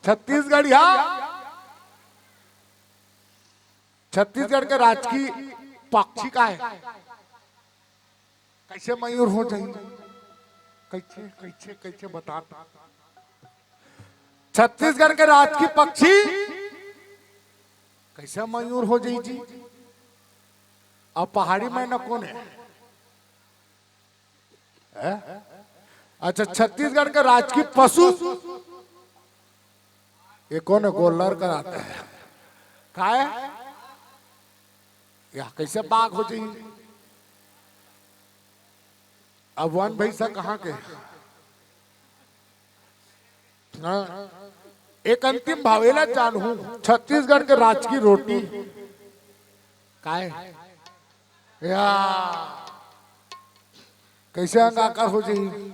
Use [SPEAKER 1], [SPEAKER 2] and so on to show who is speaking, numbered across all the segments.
[SPEAKER 1] छत्तीसगढ़ छत्तीसगढ़ के राजकीय पक्षी का है। कैसे मयूर हो जाएंगे? कैसे कैसे कैसे बता। छत्तीसगढ़ के राजकीय पक्षी कैसे मयूर हो जाई जी? अब पहाड़ी मैना कौन है? अच्छा, छत्तीसगढ़ के राजकीय पशु ये कौन है? गोल्लर कराता है। का है या कैसे बाघ हो जाएंगे? अब वन भैसा कहाँ के? एक अंतिम भावेला जानू छत्तीसगढ़ के राजकीय रोटी का है या कैसे अंगाकार हो जाएगी?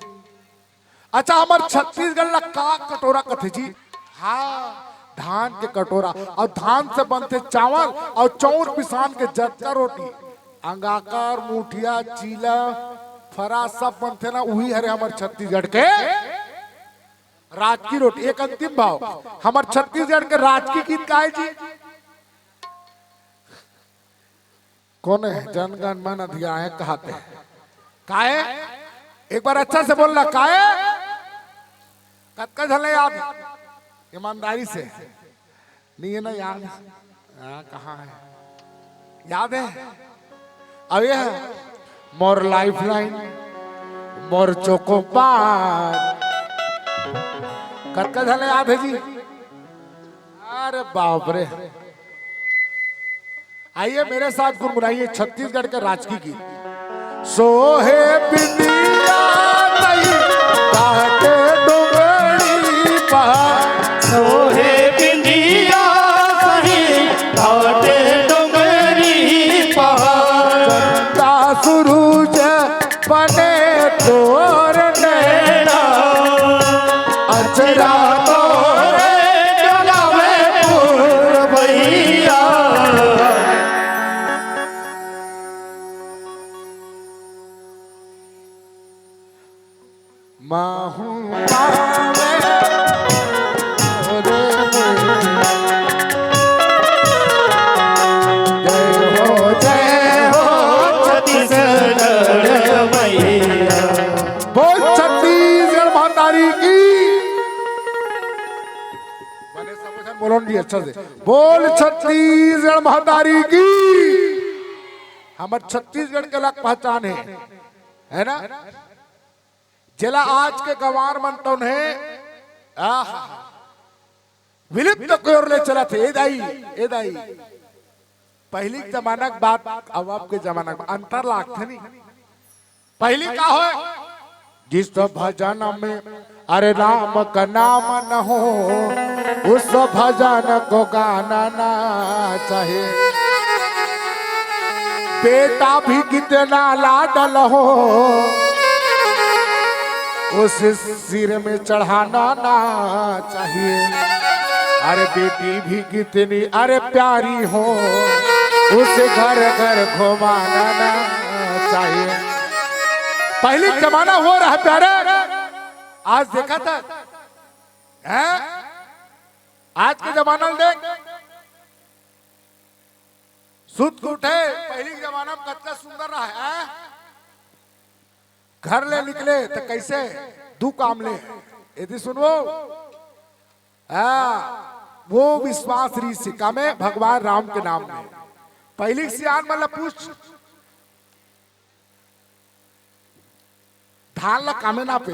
[SPEAKER 1] अच्छा, हमारे छत्तीसगढ़ का कटोरा कथे जी? हाँ, धान के कटोरा, और धान से बनते चावल और चौर पिसान के जटका रोटी, अंगाकार, मुठिया, चीला, फरा सब बनते ना, वही हरे हमारे छत्तीसगढ़ के राजकीय रोटी। एक अंतिम भाव हमारे छत्तीसगढ़ के राजकीय गीत का है जी? कौन है? जनगण मन अधिनायक कहते हैं। का है? एक बार अच्छा से बोलना। का है? कत्का झले याद? ईमानदारी से नहीं है ना याद? कहाँ है? याद है? अब ये है मोर लाइफ लाइन, मोर चोको पार। कत्का झले याद है जी? अरे बाप रे! आइए मेरे साथ गुनगुनाइए छत्तीसगढ़ के राजकीय गीत। सोहे बिंदिया नहीं काटे डोंगरी पहाड़,
[SPEAKER 2] सोहे बिंदिया नहीं काटे डोंगरी पहाड़,
[SPEAKER 1] चंदा सुरूज बने तोर नैना, अचरा
[SPEAKER 2] तोरे जलावे पुरवैया।
[SPEAKER 1] माहू बोलो जी अच्छा से बोल छत्तीसगढ़ महादारी की। हमारे छत्तीसगढ़ के अलग पहचान है ना? जिला आज के गंवार मनतो है विलिप्त की ओर ले चला थे। ए दाई पहली जमाना की बात अब आपके जमाना में अंतर लागते नहीं। पहली का हो जिस भजन में अरे राम का नाम न हो, उस भजन को गाना ना चाहे। बेटा भी कितना लाडल हो, उस सिर में चढ़ाना ना चाहिए। अरे बेटी भी कितनी अरे प्यारी हो, उसे घर घर घुमाना ना चाहिए। पहले जमाना हो रहा प्यारे, आज देखा था है? आज के जमाना में देख सुध को उठे। पहले के जमाना में कितना सुंदर रहा है। घर ले निकले तो कैसे दू काम ले यदि सुनो वो विश्वास री सिक्का में भगवान राम के नाम में। पहली सियान मतलब पूछ धान ला कामे ना पे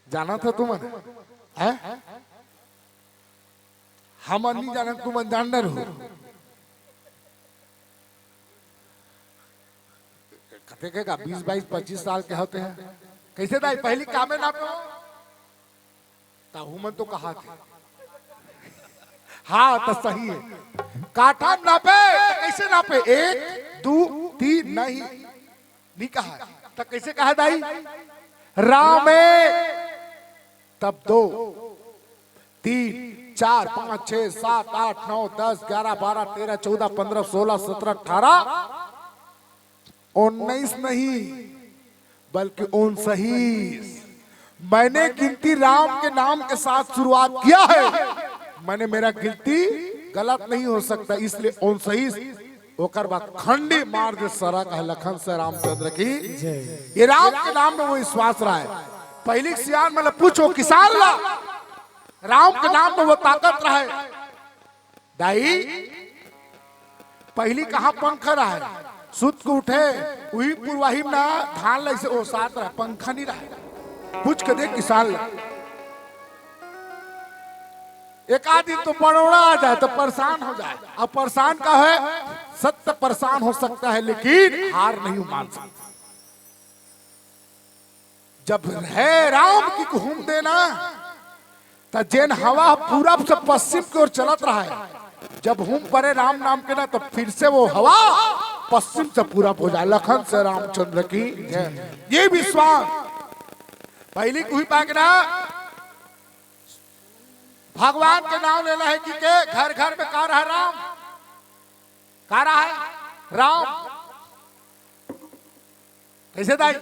[SPEAKER 1] जाना था तुम है? हम नहीं जाना, तुम जानदार हो। देखेगा 20, 22, 25 साल के होते हैं। कैसे दाई पहली कामे ना पे ताहुमन तो कहा थे। हाँ तो सही है। काठा नापे तो कैसे नापे? 1, 2, 3 नहीं कहा तो कैसे कहा दाई? रामे तब 2, 3, 4, 5, 6, 7, 8, 9, 10, 11, 12, 13, 14, 15, 16, 17, 18, 19 नहीं बल्कि 29। मैंने गिनती राम के नाम के साथ शुरुआत किया है, मैंने मेरा गिनती गलत नहीं हो सकता, इसलिए ओन सही ओकर बाद खंडी मार दे सरा कहे लखन से रामचंद्र की। ये राम के नाम में वो विश्वास रहा है। पहली सियान मतलब पूछो किसान ला, राम के नाम में वो ताकत रहा है। दाई पहली कहा पंख रहा है, सुत को उठे वही पूर्वाही ना धान लैसे ओ साथ रहा, पंखा नहीं रहा। पूछ के देख किसान ला, एक आदमी तो परोड़ा आ जाए तो परेशान हो जाए। अब परेशान का है, सत्य परेशान हो सकता है लेकिन हार नहीं मान सकता। जब है राम की घूम देना तो जेन हवा पूरब से पश्चिम की ओर चलत रहा है, जब हम परे राम नाम के ना तो फिर से वो हवा पश्चिम से पूरब हो जाए। लखन से रामचंद्र की ये विश्वास पहली हुई पाकना। भगवान के नाम लेना है कि के घर घर में का रहा राम, का रहा है राम। कैसे दाई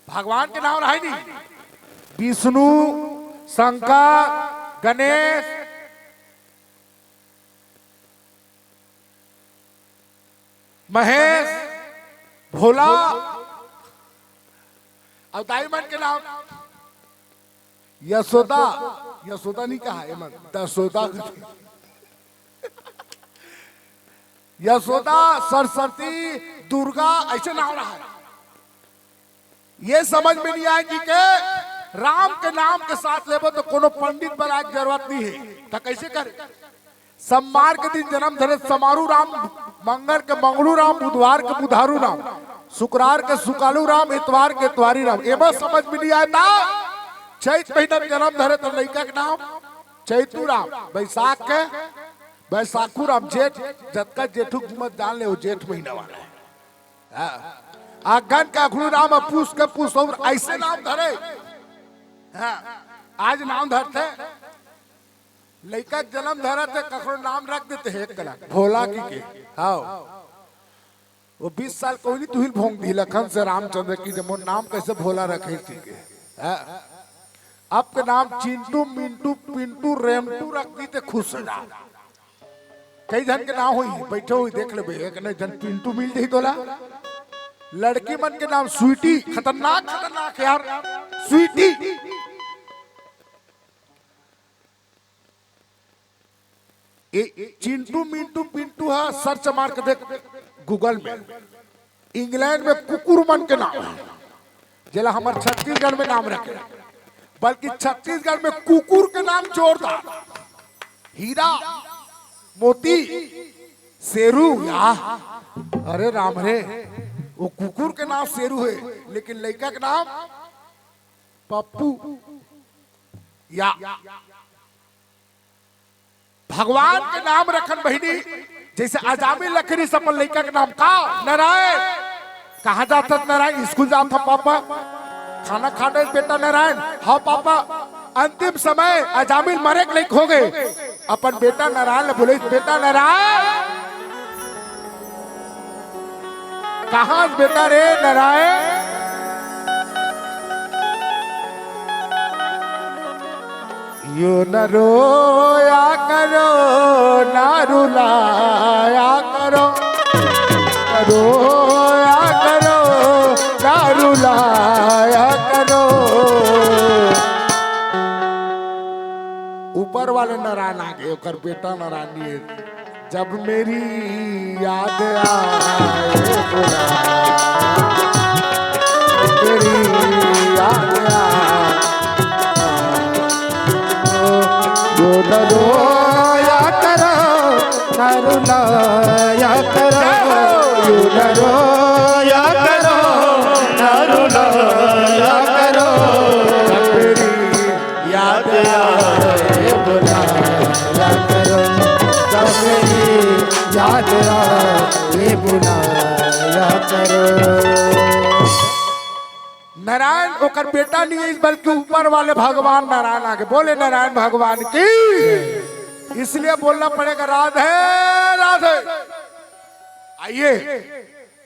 [SPEAKER 1] भगवान के नाम रहा ही नहीं, विष्णु शंकर गणेश महेश भोला और दाई मन के नाम यशोदा, यशोदा नहीं कहा है मन दशोदा, यशोदा सरस्वती दुर्गा ऐसे नाम रहा है। ये समझ में नहीं आएगी कि राम के नाम के साथ लेबो तो कोनो पंडित बनाए की जरूरत नहीं है। तो कैसे करे, सोमवार के दिन जन्म धरे समारू राम, मंगल के मंगलू राम, बुधवार के बुधारू राम, शुक्रवार के सुकालू राम, इतवार के इतवारी राम। ये बस समझ में नहीं आया था। चैत महीना में जन्म धरे तो लड़का के नाम चैतू राम, बैसाख के बैसाखू राम, जेठ जतका जेठू मत जान ले वो जेठ महीना वाला है। आगन का अखड़ू राम, पूस के पूस और ऐसे नाम धरे। आज नाम धरते लड़का जन्म धरा थे कखड़ो नाम रख देते हैं एक कला भोला की के। हाँ वो 20 साल कोई नहीं तुहिल भोंग दी लखन से रामचंद्र की जब नाम कैसे भोला रखे थी के। आपके नाम चिंटू मिंटू पिंटू रेमटू रख दी थे खुश हो जा। कई जन के नाम हुई बैठे हुई देख ले भाई, एक जन पिंटू मिल जाही तोला। लड़की मन के नाम स्वीटी, खतरनाक खतरनाक यार स्वीटी। चिंटू मिंटू पिंटू है, सर्च मार के देख गूगल में। इंग्लैंड में कुकुर मन के नाम है, जिला हमारे छत्तीसगढ़ में नाम रखे, बल्कि छत्तीसगढ़ में कुकुर के नाम जोरदार। हीरा मोती शेरू या अरे राम रे, वो कुकुर के नाम शेरू है लेकिन लड़का के नाम पप्पू। या भगवान के नाम रखन बहिनी, जैसे आजामी लकड़ी से अपन लड़का के नाम का नारायण। कहा जाता नारायण, स्कूल जाता पापा, खाना खाने बेटा नारायण। हाँ पापा, अंतिम समय अजामिल मरे के हो गए, अपन बेटा नारायण बोले बेटा नारायण। कहा बेटा रे नारायण, यो न रोया करो ना रुलाया करो, रोया करो ना रुलाया करो। ऊपर वाले नारायण आगे ओकर बेटा नारायण है। जब मेरी याद आए मेरी याद आए रोया करो ना रुलाया करो, रोया करो ना रुलाया करो। मेरी याद आए बुलाया करो, मेरी याद आए बुलाया करो। नारायण ओकर बेटा नहीं है बल्कि ऊपर वाले भगवान नारायण आगे बोले नारायण भगवान की। इसलिए बोलना पड़ेगा राधे राधे। आइए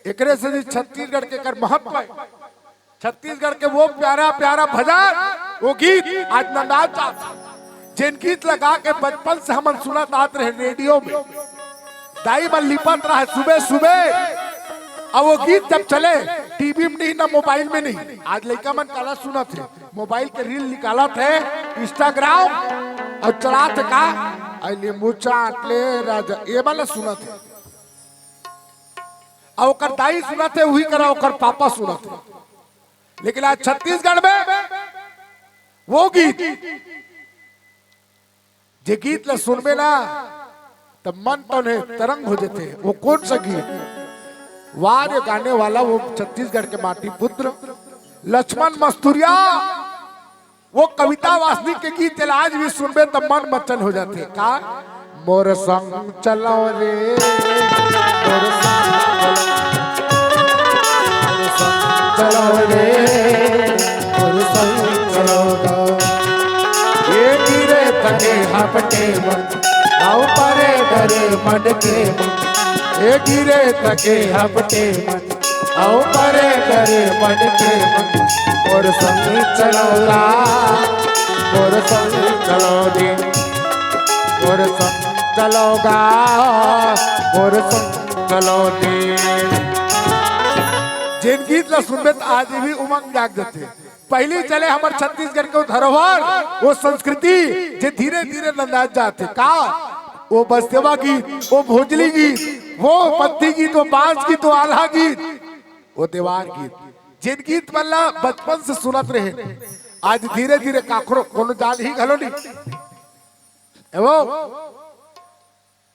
[SPEAKER 1] एकरे से छत्तीसगढ़ के कर महत्व है। छत्तीसगढ़ के वो प्यारा प्यारा भजन, वो गीत आज नंदाज चाहता, जिन गीत लगा के बचपन से हम सुनत आते रहे रेडियो में, दाई मन लिपट रहा है सुबह सुबह। अब वो गीत जब चले टीवी में नहीं ना मोबाइल में नहीं, आज लड़का मन काला सुना थे, मोबाइल के रील निकाला थे, इंस्टाग्राम और चला थे का अली मुचाटले राजा ये वाला सुना थे। और ओकर दाई सुना थे, वही करा ओकर पापा सुना थे। लेकिन आज छत्तीसगढ़ में वो गीत जे गीत ला सुनबे ना तब मन तो ने तरंग हो जाते। वो कौन सा गीत? वार गाने वाला वो छत्तीसगढ़ के माटी पुत्र लक्ष्मण मस्तूरिया, वो कविता वासनिक के गीत आज भी सुनबे तब मन मचन हो जाते। का मोर संग चलो रे, मोर संग चलो रे, मोर संग चलो ये गिरे तके हपटे मन आओ परे डरे मन के मन, ये गिरे तके हपटे मन आओ परे डरे मन के मन। मोर संग चलोगा, मोर संग चलो रे, मोर संग चलोगा, मोर संग चलो रे। जिन गीत ला सुनबे आज भी उमंग जाग जाते। पहले चले हमारे छत्तीसगढ़ के धरोहर, वो संस्कृति जे धीरे धीरे नंदाज जाते। का वो बसदेवा गीत, वो भोजली गीत, वो पत्ती गीत, वो बांस गीत, वो आल्हा गीत, वो देवार गीत, जिन गीत मल्ला बचपन से सुनत रहे आज धीरे धीरे काखरो कोनो जान ही घलो नहीं। वो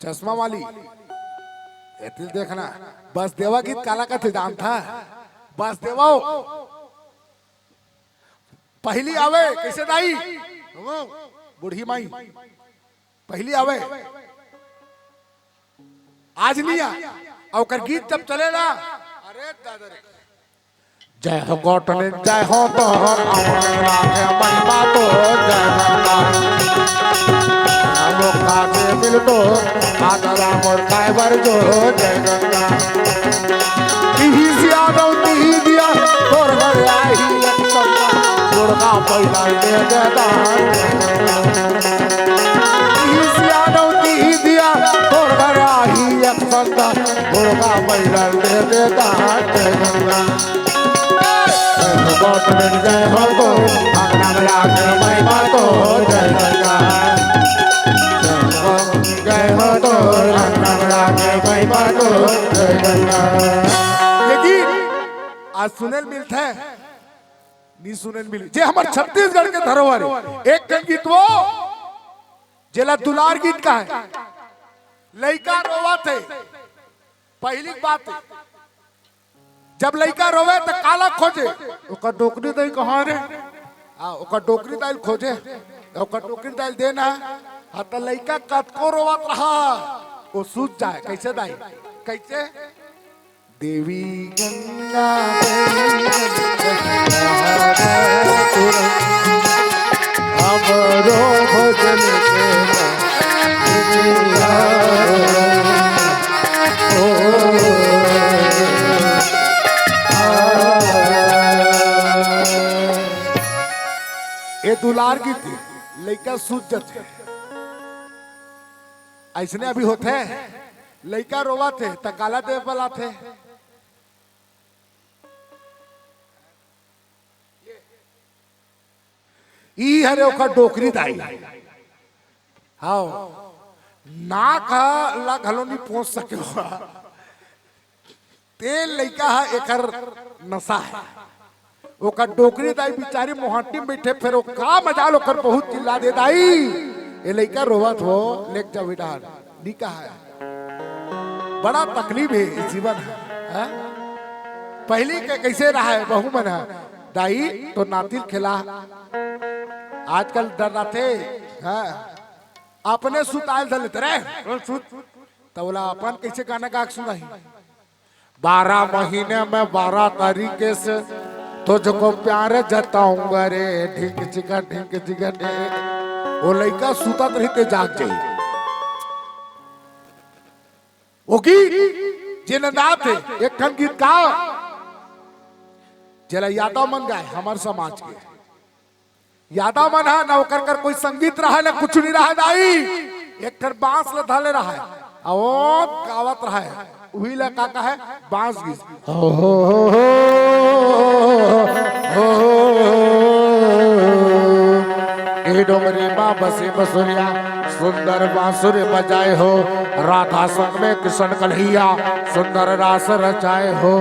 [SPEAKER 1] चश्मा वाली एतिल देखना बसदेवा गीत काला का थे जान था। बसदेवा पहली आवे कैसे दाई बूढ़ी माई पहली आवे, आज नहीं आ और गीत जब चले ना अरे दादा रे जय हो गौटने जय हो तो महिमा तो जय गंगा के मिल तो आदरा मोर कायबर जो जय गंगा तिही सिया दो तिही दिया तोर घर आई दुर्गा पहिला दे देता तिही सिया दो तिही दिया तोर घर आई एक संता दुर्गा पहिला दे देता जय गंगा जय हो तो महिमा तो जय गंगा जय हो तो महिमा तो जय गंगा। लेकिन आज सुनेल मिलता है नहीं सुनेल मिली जे हमारे छत्तीसगढ़ के धरोहर एक गीत वो जेला दुलार गीत का है लइका रोवा थे। पहली बात जब लइका रोवे तो काला खोजे ओकर डोकरी दाई कहाँ रे ओकर डोकरी दाई खोजे ओकर डोकरी दाई देना हाँ तो लइका कतको रोवत रहा वो सूझ जाए। कैसे दाई कैसे देवी गंगा हमरो भजन ये दुलार की थी लइका सूझ जाते ऐसने अभी होते हैं लइका रोवा थे तकाला दे बला थे ई हरे ओका डोकरी दाई हाओ नाक ला घलो नहीं पहुंच सके तेल लइका है एकर नशा है ओकर डोकरी दाई बेचारी मोहट्टी में बैठे फिर का मजाल ओकर बहुत चिल्ला दे दाई ये लइका रोवत हो लेक जा बेटा निका है बड़ा तकलीफ है इस जीवन है। पहली के कैसे रहा है बहु मन दाई तो नातिल खिला आजकल डराते हाँ अपने सुताल धल तेरे सुत तबला अपन कैसे गाना गा सुनाई 12 महीने में 12 तरीके से तुझको प्यार जताऊंगा रे ढिंक चिका वो लड़का सुता रहते जाग जाई वो गीत जे नंदा थे एक ठन गीत का जला यादव मन गाय हमार समाज के यादव मन है ना ओकर कर कोई संगीत रहा ना कुछ नहीं रहा दाई एक ठर बांस ल धले रहा है और गावत रहा है वही लगा का है बांस गीत ए डोंगरी माँ बसे बसुरिया सुंदर बांसुर बजाए हो राधा संग में कृष्ण कन्हैया सुंदर रास रचाए हो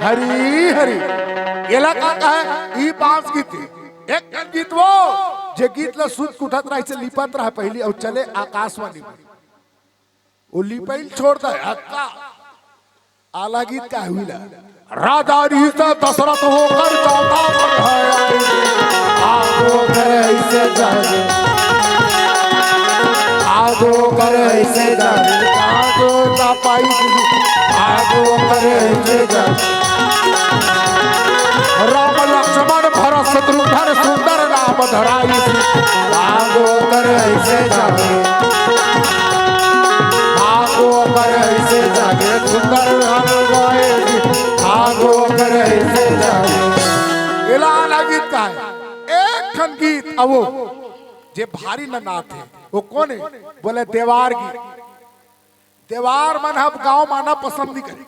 [SPEAKER 1] हरी हरी इलाका का है ई बांस गीत एक गीत वो जे गीत ला सुध उठत रहा से लिपत रहा पहली और चले आकाशवाणी वो लिपैल छोड़ता है अक्का आला गीत का हुईला राजा रीता दशरथ होकर चौथा बन है आगो करे ऐसे जागे आगो करे ऐसे जागे आगो ना पाई आगो करे ऐसे जागे राम लक्ष्मण भरत शत्रुघ्न सुंदर नाम धराई आगो करे ऐसे जागे आगो करे ऐसे जागे सुंदर नाम गाए आगो करे ऐसे जागे इलाला गीत का है एक खन गीत अब वो जे भारी न नाथ है वो कौन है बोले देवार गीत देवार मन हम गांव माना पसंद नहीं करें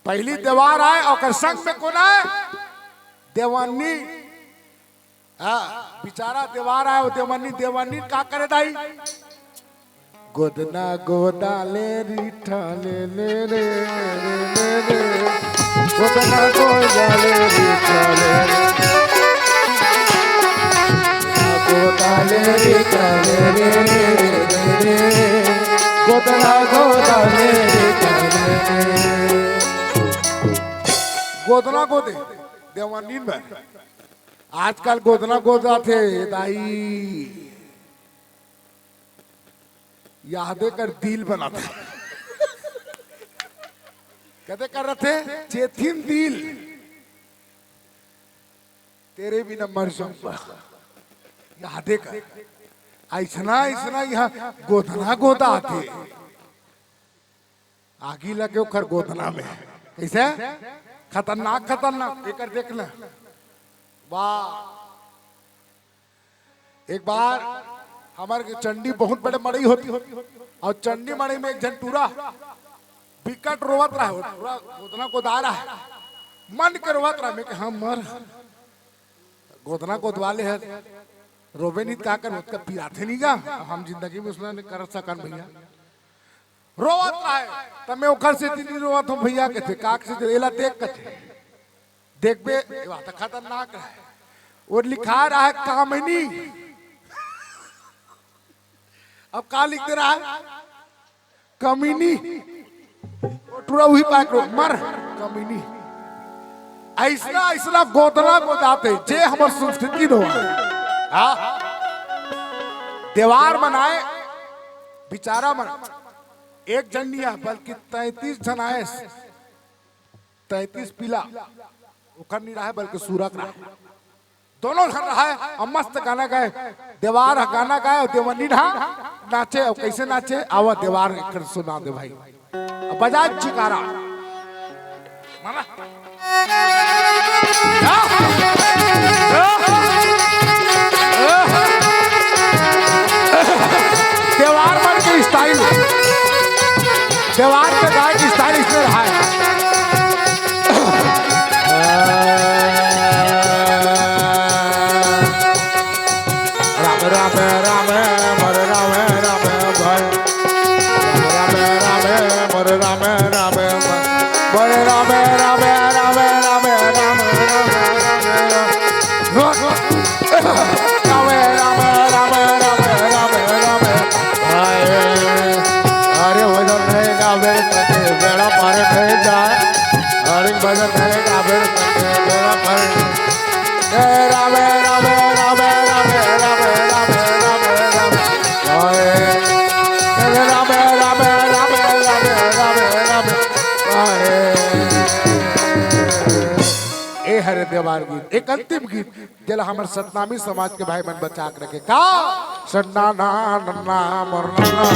[SPEAKER 1] पहली देवार आए और संग में कौन आए देवानी बेचारा देवार आए देवानी देवानी का करे दाई गोदना गोदा ले रीठा ले ले रे रे गोदना गोदा ले रीठा ले गोदा ले रीठा ले रे गोदना गोदा ले रीठा ले गोदना गोदे देवानी में आजकल गोदना गोदा थे दाई यादे कर दिल बना था कहते कर रहे थे चेथिन दिल तेरे बिना मर जाऊंगा यादे कर ऐसना ऐसना यहाँ गोदना गोदा आते आगी लगे उखर गोदना में कैसे खतरनाक खतरनाक एक देखना वाह एक बार हमारे चंडी बहुत बड़े मड़ई होती और चंडी मड़ई में एक जन टूरा विकट रोवत रहा गोदना गोदा रहा है मन के रोवत रहा मैं हम मर गोदना गोदवाले है रोबे नहीं का कर उसका पिराथे नहीं गा हम जिंदगी में उसने कर सकन भैया रोवत रहा है तब मैं उखर से इतनी रोवत हूँ भैया के थे काक से एला देख के देख बे खतरनाक है और लिखा रहा है कामिनी अब का लिख दे रहा है कमीनी टूरा हुई पाक मर कमीनी ऐसा ऐसा गोदना गोदाते जे हमार संस्कृति नो देवार बनाए बिचारा मन एक जन नहीं है बल्कि 33 जन आए 33 पीला उखर नहीं रहा है बल्कि सूरक रहा है दोनों घर रहा है और मस्त गाना गाए देवार गाना गाए और देवनी नाचे और कैसे नाचे आवा देवार सुना दे भाई बजाज चिकारा माना देवार मन के स्टाइल देवार के गाय की स्टाइल इसमें रहा है राम राम मर राम राम भर राम राम मर राम राम मर राम राम राम राम राम अरे वजन है गावे बेड़ा पार है जाए अरे वजन है गावे बेड़ा पार राम राम राम राम राम हरे देवार गीत एक अंतिम गीत जला हमारे सतनामी समाज के भाई मन बचा के रखे का सन्ना ना नन्ना मरना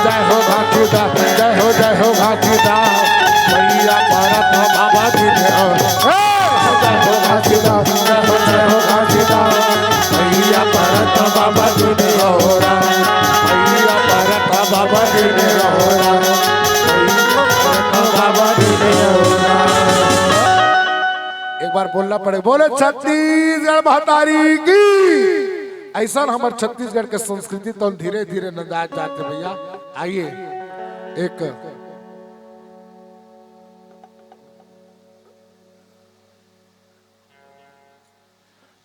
[SPEAKER 1] जय हो घाटी का जय हो घाटीदा मैया भारत बाबा जी जय हो घाटीदा जय हो घाटीदा मैया भारत बाबा जी ने हो मैया भारत बाबा जी ने हो बाबा जी ने एक बार बोलना पड़े बोले छत्तीसगढ़ महतारी की। ऐसा हमारे छत्तीसगढ़ के संस्कृति तो धीरे धीरे नदाज जाते भैया। आइए एक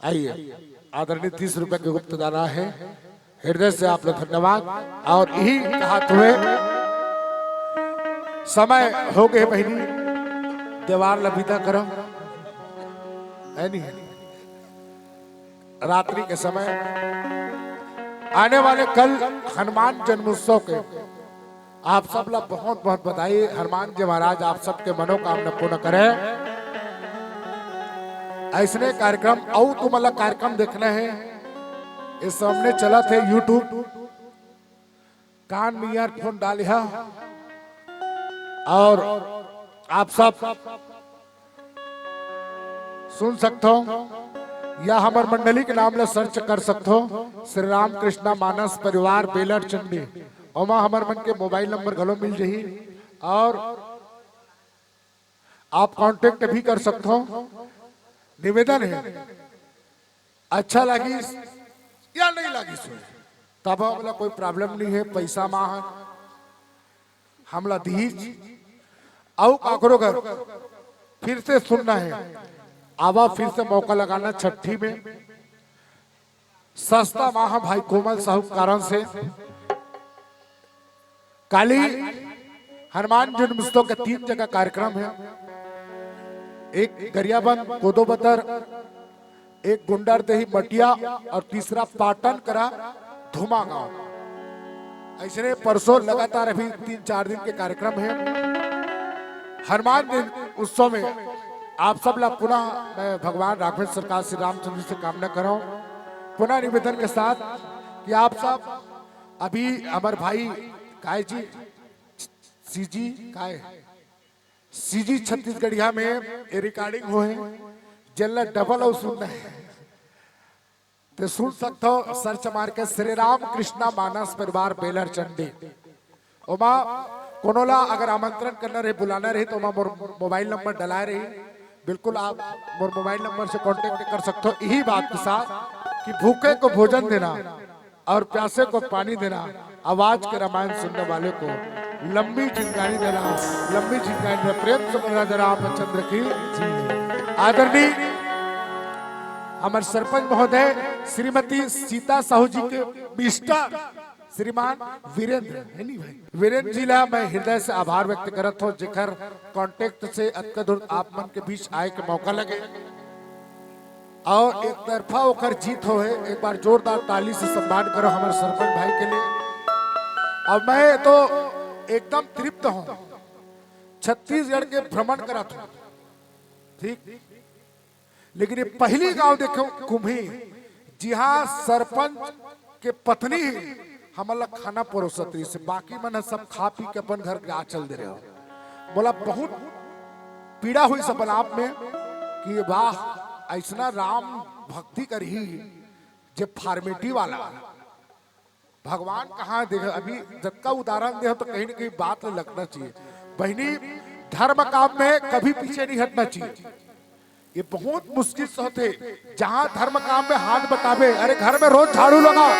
[SPEAKER 1] आइए आदरणीय 30 रुपए के गुप्त दाना है, हृदय से आप लोग धन्यवाद। और यही कहते हुए समय हो गए बहनी त्योहार लबीता करो है नहीं रात्रि के समय आने वाले कल हनुमान जन्मोत्सव के आप सब लोग बहुत बहुत बधाई। हनुमान जी महाराज आप सबके मनोकामना पूर्ण करें। ऐसने कार्यक्रम और तुम अलग कार्यक्रम देखना है इस सामने चला थे यूट्यूब कान में ईयरफोन डालिया और आप सब सुन सकते हो या हमारे मंडली के नाम ले सर्च कर सकते हो श्री राम कृष्णा मानस परिवार बेलर चंडी ओमा हमारे मन के मोबाइल नंबर गलो मिल जाही और आप कांटेक्ट भी कर सकते हो। निवेदन है अच्छा लगी या नहीं लगी सुन तब हमला कोई प्रॉब्लम नहीं है। पैसा माह हमला दीज और काकरो घर फिर से सुनना है आवा फिर से मौका लगाना छठी में सस्ता माह भाई कोमल साहू कारण से काली हनुमान जन्मोत्सव के 3 जगह कार्यक्रम है। एक गरियाबंद कोदोबतर, एक गुंडारदेही मटिया और तीसरा पाटन करा धुमा गांव। ऐसे परसों लगातार अभी 3-4 दिन के कार्यक्रम है। हनुमान उत्सव में आप सब लोग पुनः मैं भगवान राघवेंद्र सरकार श्री रामचंद्र से कामना कर रहा हूँ पुनः निवेदन के साथ कि आप सब अभी हमारे भाई काय जी सीजी काय सीजी छत्तीसगढ़िया में ये रिकॉर्डिंग हुए जल्ला डबल और सुनना है तो सुन सकते हो सर्च मार के श्री राम कृष्णा मानस परिवार बेलर चंडी ओमा कोनोला अगर आमंत्रण करना रहे बुलाना रहे तो मोबाइल नंबर डलाए रही बिल्कुल आप मोबाइल नंबर से कांटेक्ट कर सकते हो। यही बात के साथ कि भूखे को भोजन देना और प्यासे को पानी देना आवाज के रामायण सुनने वाले को लंबी जिंदगी देना लंबी जिंदगी प्रेम से राजा रामचंद्र की आदरणीय हमारे सरपंच महोदय श्रीमती सीता साहू जी के बिष्टा श्रीमान वीरेंद्र है नहीं भाई वीरेंद्र जी ला मैं हृदय से आभार व्यक्त करत हूँ जिकर कांटेक्ट से अत्यधिक आप मन के बीच आए के मौका लगे और एक तरफा होकर जीत हो है। एक बार जोरदार ताली से सम्मान करो हमारे सरपंच भाई के लिए। अब मैं तो एकदम तृप्त हूँ छत्तीसगढ़ के भ्रमण करा था ठीक लेकिन ये पहली गांव देखो कुम्ही जहाँ सरपंच के पत्नी हमला खाना परोसत से बाकी मन सब खा पी के अपन घर आ चल दे रहे हो। बोला बहुत पीड़ा हुई सबल आप में कि वाह ऐसा राम भक्ति करी जब फार्मेटी वाला भगवान कहाँ देखे अभी जब का उदाहरण दे तो कहीं ना कहीं बात लगना चाहिए। बहनी धर्म काम में कभी पीछे नहीं हटना चाहिए। ये बहुत मुश्किल से होते जहां धर्म काम में हाथ बतावे अरे घर में रोज झाड़ू लगाओ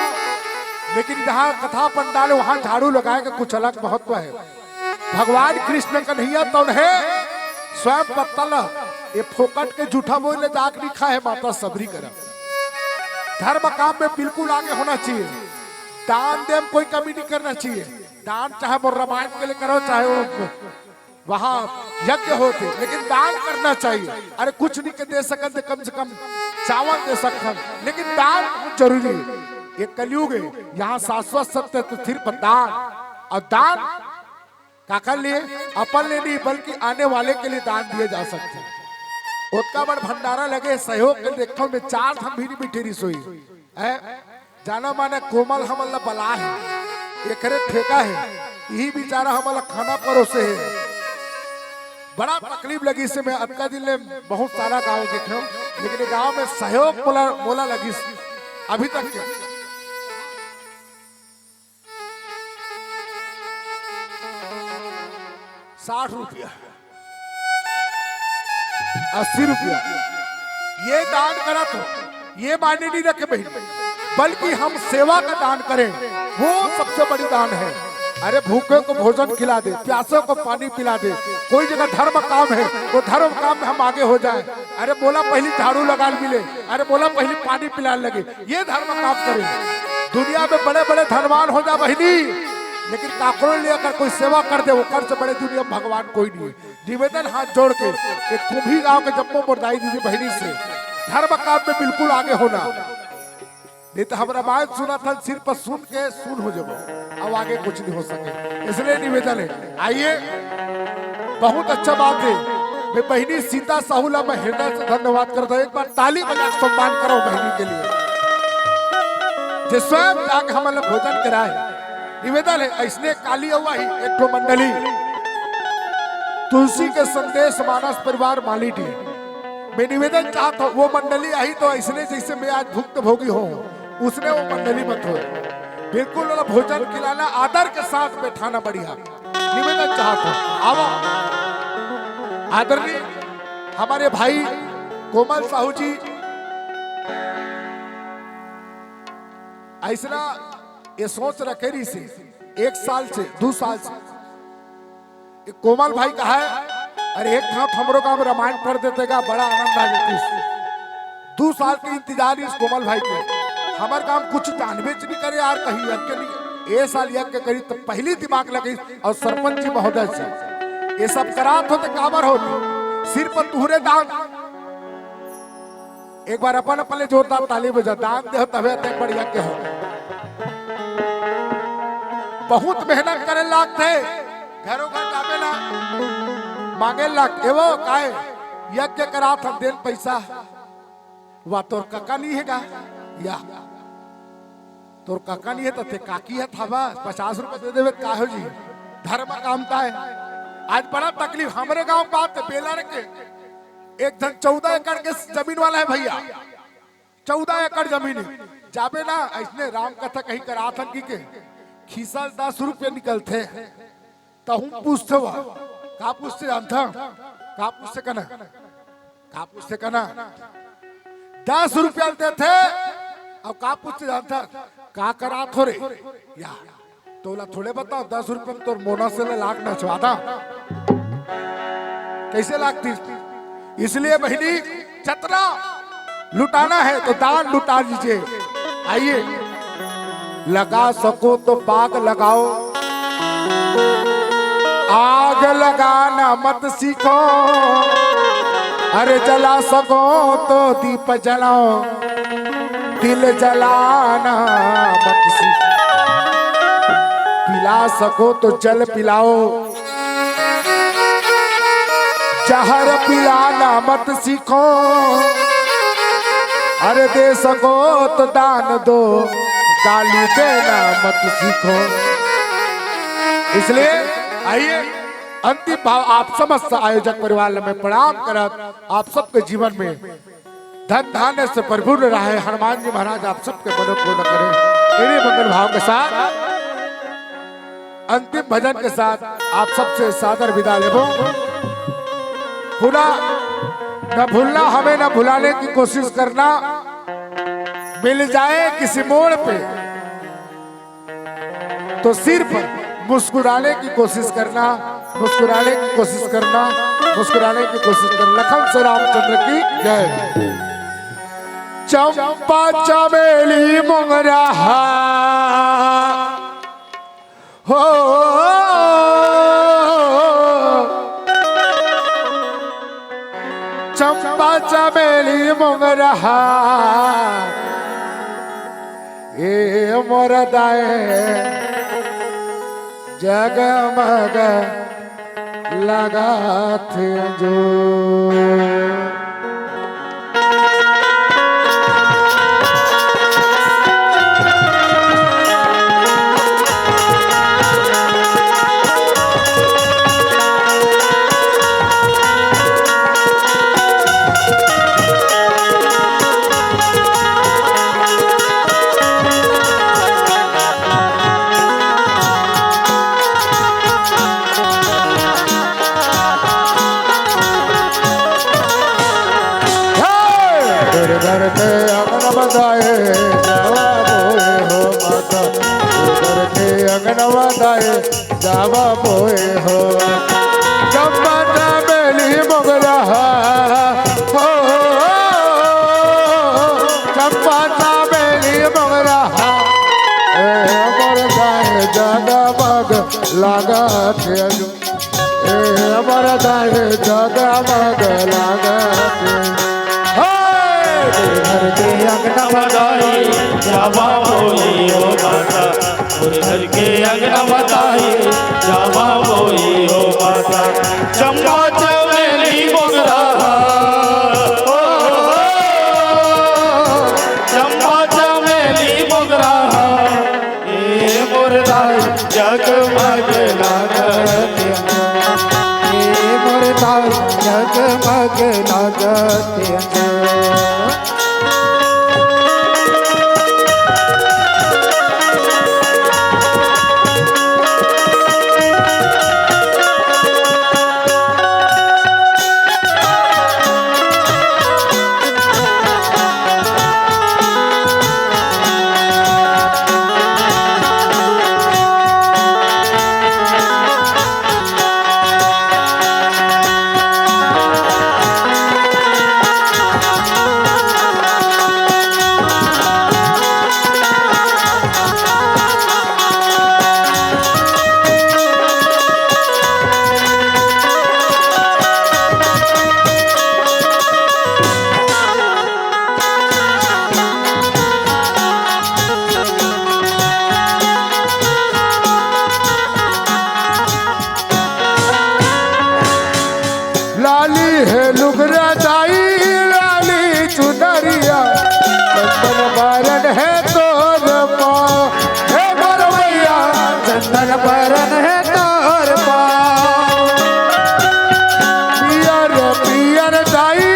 [SPEAKER 1] लेकिन जहाँ कथा पंडाल है वहाँ झाड़ू लगाए का कुछ अलग महत्व है। भगवान कृष्ण कन्हैया तो है स्वयं पत्तल ये फोकट के जूठा बोले दाग लिखा है माता सबरी करा। धर्म काम में बिल्कुल आगे होना चाहिए। दान दे में कोई कमी नहीं करना चाहिए। दान चाहे वो रामायण के लिए करो चाहे वो वहाँ यज्ञ होते, लेकिन दान करना चाहिए। अरे कुछ नहीं के दे सकते कम से कम चावल दे सकते, लेकिन दान बहुत जरूरी है। ये कलयुग है, यहाँ शाश्वत सत्य तो सिर्फ दान। और दान काका लिए अपन ले नहीं बल्कि आने वाले के लिए दान दिए जा सकते हैं। उसका बड़ भंडारा लगे सहयोग के देखो में 4 धाम भी मीठी रसोई है। जाना माने कोमल हमला बला है, एक ठेका है, यही बेचारा हमारा खाना परोसे है। बड़ा तकलीफ लगी से मैं अटका दिन में बहुत सारा गांव देखे, लेकिन गांव में सहयोग मोला लगी अभी तक क्या 60 रुपया 80 रुपया ये दान करा तो ये मायने नहीं रखे बहन, बल्कि हम सेवा का दान करें वो सबसे बड़ी दान है। अरे भूखे को भोजन खिला दे, प्यासों को पानी पिला दे। कोई जगह धर्म काम है वो धर्म काम में हम आगे हो जाए। अरे बोला पहले झाड़ू लगा मिले, अरे बोला पहले पानी पिलाने लगे, ये धर्म काम करें। दुनिया में बड़े बड़े धनवान हो जा बहनी, लेकिन काकरों लेकर कोई सेवा कर दे वो कर से बड़े दुनिया में भगवान कोई नहीं है। निवेदन हाथ जोड़ के एक कुंभी गांव के जम्मू मुर्दाई दीदी बहनी से धर्म काम में बिल्कुल आगे होना। नहीं तो हम रामायण सुना था सिर पर सुन के सुन हो जाओ, अब आगे कुछ नहीं हो सके। इसलिए निवेदन है, आइए बहुत अच्छा बात है। मैं बहनी सीता साहूला मैं हृदय से धन्यवाद करता हूँ। एक बार ताली बजा सम्मान करो बहनी के लिए जो स्वयं जाके हमारे भोजन कराए। निवेदन है ऐसने काली हुआ ही एक तो मंडली तुलसी के संदेश मानस परिवार मालिटी। मैं निवेदन चाहता हूँ वो मंडली आई तो ऐसने जैसे मैं आज भुक्त भोगी हूँ उसने वो मंडली मत हो। बिल्कुल वाला भोजन खिलाना आदर के साथ बैठाना बढ़िया निवेदन चाहता हूँ। आओ आदरणीय हमारे भाई कोमल साहू जी ऐसा ये सोच रखे रही से 1 साल से 2 साल से कोमल भाई कहा है अरे एक हाथ हमरो काम रामायण पढ़ देते का बड़ा आनंद आ जाती। 2 साल के इंतजार इस कोमल भाई के हमार काम कुछ जानबे नहीं करे यार कहीं यज्ञ के लिए। 1 साल यज्ञ करी तो पहली दिमाग लगी और सरपंच जी महोदय से ये सब करात होते काबर होती सिर पर तुहरे दान। एक बार अपन अपने जोरदार ताली बजा दान दे तबे तक बढ़िया के हो। बहुत मेहनत करे लागते घरों घर जावे ना मांगे लाग एवो काहे यज्ञ करा था देन पैसा वा तोर काका नहीं हैगा या तोर काका नहीं है तो ते काकी है था बस 50 रुपए दे देवे का हो जी धर्म काम का है। आज बड़ा तकलीफ हमारे गांव बात है बेला के एक धन 14 एकड़ के जमीन वाला है भैया 14 एकड़ जमीन जाबे ना ऐसने राम कथा कहीं करा था की के खीसा 10 रुपये निकलते तो हम पूछते हुआ का पूछते जानता का पूछते कना 10 रुपया देते अब का पूछते जानता का करा थोड़े या तोला थोड़े बताओ 10 रुपये में तो मोना से लाख न छुआता कैसे लागती। इसलिए बहनी जतना लुटाना है तो दान लुटा दीजिए। आइए लगा सको तो बाग लगाओ, आग लगाना मत सीखो। अरे जला सको तो दीप जलाओ, दिल जलाना मत सीखो। पिला सको तो जल पिलाओ, जहर पिलाना मत सीखो। अरे दे सको तो दान दो, गाली देना मत सीखो। इसलिए आइए अंतिम भाव आप समस्त आयोजक परिवार में प्रणाम करत आप सबके जीवन में धन धान्य से परिपूर्ण रहे। हनुमान जी महाराज आप सबके मनों पूर्ण करें। इन्हीं मंगल भाव के साथ अंतिम भजन के साथ आप सबसे सादर विदा लेबो। न भूलना हमें न भुलाने की कोशिश करना। मिल जाए किसी मोड़ पे तो सिर्फ मुस्कुराने की कोशिश करना, मुस्कुराने की कोशिश करना, मुस्कुराने की कोशिश करना। लखन से रामचंद्र की जय। चंपा चमेली मोगरा हो, चंपा चमेली मोगरा ए मोरदाए जगमग लगा थे जो। घर के अंगन बधाए जावा बोए हो माता, घर के अंगन बधाए जावा बोए हो। चंपा चमेली मोगरा हो, चंपा चमेली मोगरा ए मोरदाए जगमग लगा थे जो, ए मोरदाए जगमग लगा थे।
[SPEAKER 2] घर के अंगना बधाई जावा बोई हो माता, घर के अंगना बधाई जावा बोई हो माता। चंपा चमेली मोगरा हो, चंपा चमेली मोगरा ए मोरदाई जगमग लागत, ए मोरदाई जगमग लागत।
[SPEAKER 1] लाली है लुगरा दाई लाली चुनरिया, चंदन बरन है तोर पाँव, हे बरवैया चंदन बरन है तोर पाँव। पियर पियर दाई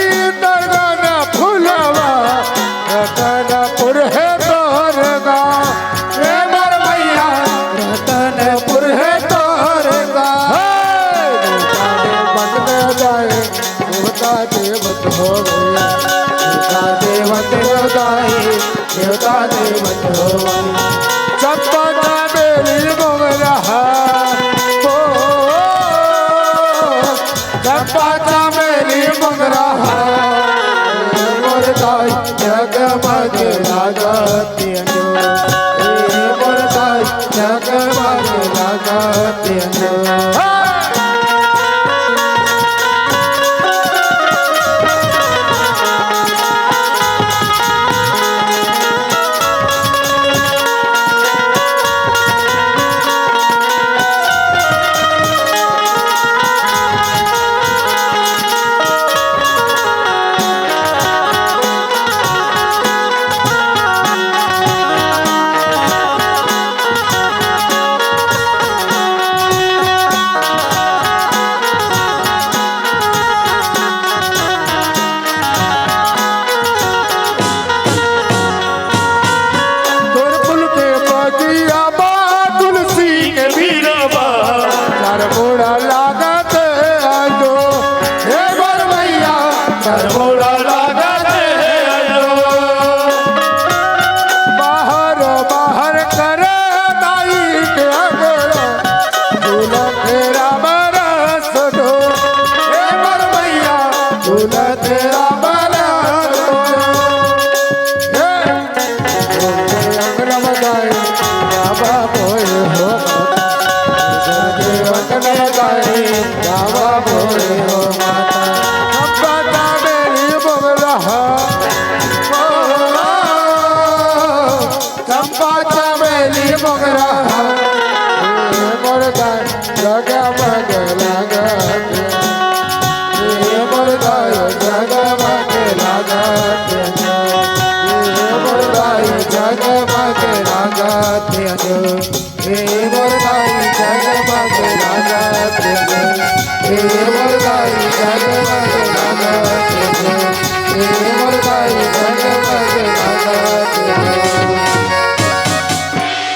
[SPEAKER 1] दर्गन फुलवा, रतनपुर है तोर गाँव, हे बरवैया रतनपुर है तोर गाँव। देवता देवत हो गए, देवता देवत हो गए, देवता देवत हो गए। चंपा चमेली मोगरा हो, चंपा चमेली मोगरा मोरदाई जगमग लागत जो, मोरदाई जगमग लागत जो।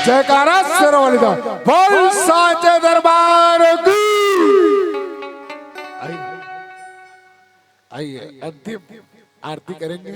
[SPEAKER 1] जयकारा शेरवाली दा बोल साचे दरबार की। आइए आइए अंतिम आरती करेंगे।